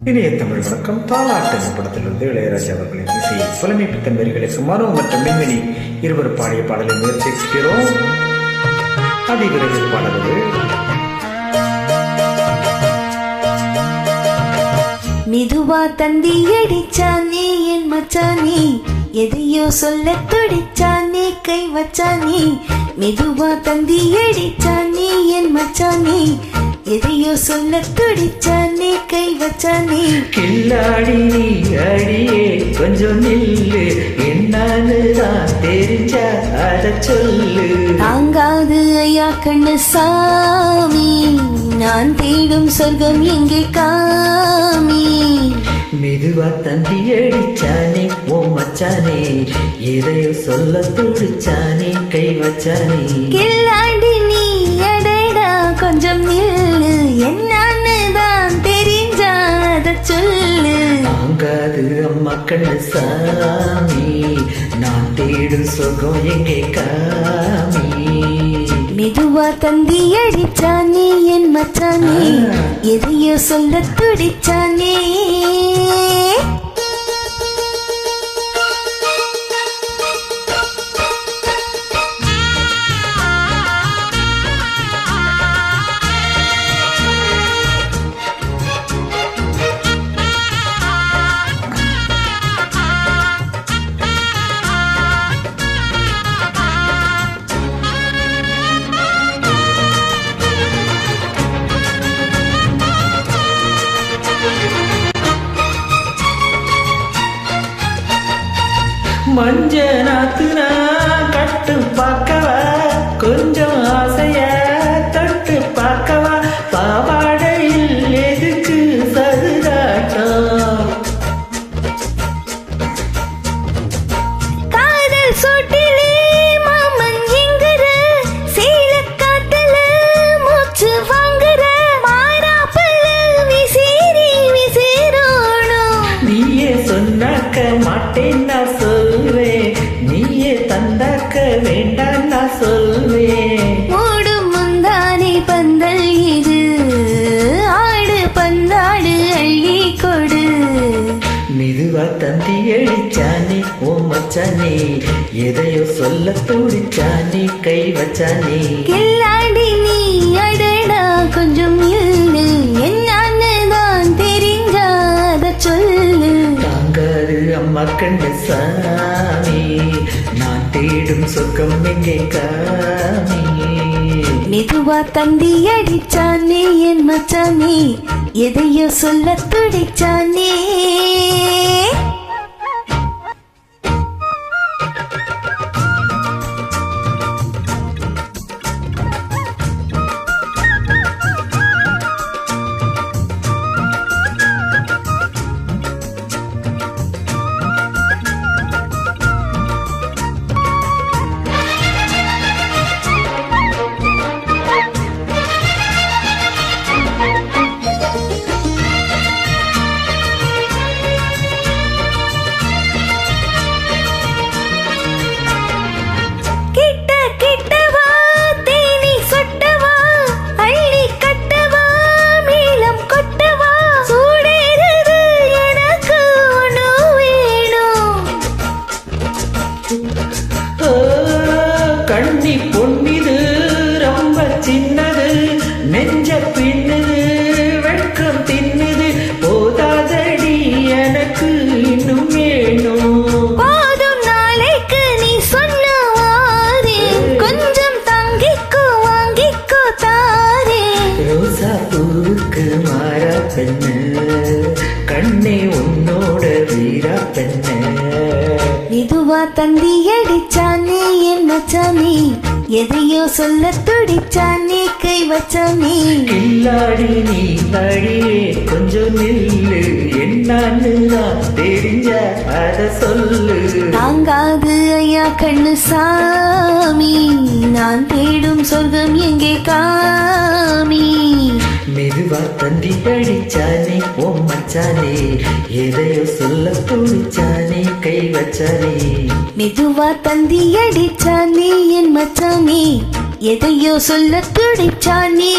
இணைய தமிழ் வணக்கம். தாலாட்டு படத்திலிருந்து இளையராஜா அவர்களின் இசையை புலமை பித்தன் வரிகளுக்கு மனோ மற்றும் மின்மினி இருவர் பாடிய பாடலை முயற்சிக்கிறோம். அதிவிரைவில் பாடுவது மெதுவா தந்தி அடிச்சானே என் மச்சானே, எதையோ சொல்ல துடிச்சானே கை வச்சானே. மெதுவா தந்தி அடிச்சானே என் மச்சானே, எதையோ சொல்ல துடிச்சானே கை வச்சானே. கில்லாடி நீ அடியே கொஞ்சம் நில்லு, என்னன்னு தான் தெரிஞ்சா அத சொல்லு. தாங்காது ஐயா கண்ணு சாமி, நான் தேடும் சொர்க்கம் எங்கே காமி. மெதுவா தந்தி அடிச்சானே ஓ மச்சானே, எதையோ சொல்ல துடிச்சானே கை வச்சானே. கில்லாடி நீ அடடா கொஞ்சம் நில்லு, என்னன்னு தான் தெரிஞ்சாத சொல்லு. தாங்காது அம்மா கண்ணு சாமி, நான் தேடும் சுகம் எங்கே காமி. மெதுவா தந்தி அடிச்சானே என் மச்சானே, எதையோ சொல்ல துடிச்சானே. மஞ்ச நாத்துனா கட்டு பார்க்கவா, கொஞ்சம் ஆசைய தொட்டு பார்க்கவா. பாவாடையில் எதுக்கு சதுராட்டம், காதல் சோட்டிலே மாமன் எங்குற, சேல காத்துல மூச்சு வாங்குற, மாறாப்பல்ல விசேரி விசேரோணும். நீயே சொன்னாக்க மாட்டேன் நான் சொல்வேன், நீயே தந்தாக்க வேண்டாம் நான் சொல்வேன். மூடும் முந்தானே பந்தல் இது, ஆடு பந்தாடு அள்ளி கொடு. மெதுவா தந்தி அடிச்சானே ஓ மச்சானே, எதையோ சொல்ல துடிச்சானே கை வச்சானே. கில்லாடி நீ அடடா கொஞ்சம் இல்லு, என்னன்னு தான் தெரிஞ்சாத சொல்லு. தாங்காது அம்மா கண்ணு சாமி, நான் தேடும் சொர்க்கம் எங்கே காமி. மெதுவா தந்தி அடிச்சானே என் மச்சானே, எதையோ சொல்ல துடிச்சானே. கண்ணி பொன்னிது ரொம்ப சின்னது, நெஞ்ச பின்னுது வெட்கம் தின்னுது. போதாதடி எனக்கு இன்னும் வேணும். போதும் நாளைக்கு நீ சொன்னவாரே, கொஞ்சம் தங்கிக்கோ வாங்கிக்கோ தாரே. ரோசா பூவுக்கு மாறா பெண்ணு, கண்ணே உன்னோட வீரா பெண்ணு. மெதுவா தந்தி அடிச்சானே என் மச்சானே, எதையோ சொல்ல துடிச்சானே கை வச்சானே. கில்லாடி நீ அடியே கொஞ்சம் நில்லு, என்னன்னு நான் தெரிஞ்ச அத சொல்லு. தாங்காது ஐயா கண்ணு சாமி, நான் தேடும் சொர்க்கம் எங்கே காமி. மெதுவா தந்தி அடிச்சானே ஓ மச்சானே, எதையோ சொல்ல துடிச்சானே கை வச்சானே. மெதுவா தந்தி அடிச்சானே என் மச்சானே, எதையோ சொல்ல துடிச்சானே.